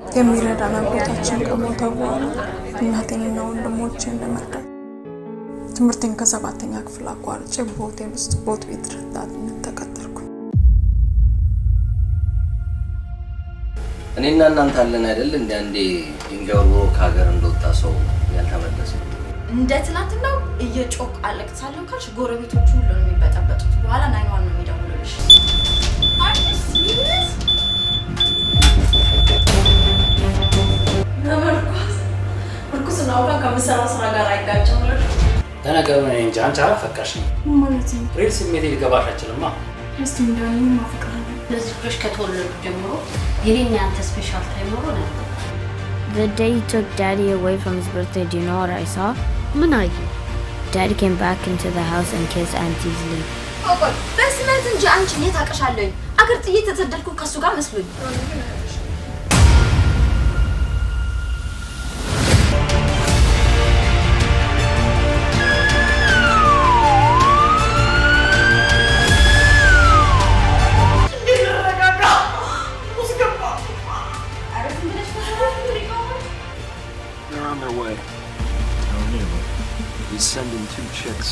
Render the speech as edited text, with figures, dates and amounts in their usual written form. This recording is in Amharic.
የሚረዳን አባታችን ከሞተ በኋላ እናቴንና ወንድሞቼን ለመርዳት ትምህርቴን ከ7ኛ ክፍል አቋርጬ በሆቴል ውስጥ ቦት ቤት ረዳትነት ተቀጠርኩ። እኔና እናንተ አለን አይደል እንደ አንዴ ድንጋዩ ከሀገር እንደወጣ ሰው ያልተመለሰ እንደ ትናንትናው እየጮክ አለቅሳለሁ ካልሽ ጎረቤቶቹ ሁሉ ነው የሚበጠበጡት። በኋላ ናይዋን ነው የሚደውሉልሽ። አዲስ ሚኒስ ምርኩስ ነው ከምሰራው ስራ ጋር አይጋጭም ነው። ለነገሩ እኔ እንጃ አንቺ አላፈቀርሽ ነው ማለት ነው። ሪል ስሜት ሊገባሽ አይችልማ። እስቲ እንደውም ማፍቀር ነው። ለዚህ ልጅ ከተወለዱ ጀምሮ የኔና አንተ ስፔሻል ታይም ሆኖ ነው። The day he took Daddy away from his birthday, do you know what I saw? Managi. Daddy came back into the house and kissed Auntie's leg. ቆይ በስነት እንጂ አንቺ የት አቀሻለሁ? አገር ጥዬ ተሰደድኩ ከሱ ጋር መስሎኝ። They're on their way. Tell him. He's sending 2 chicks.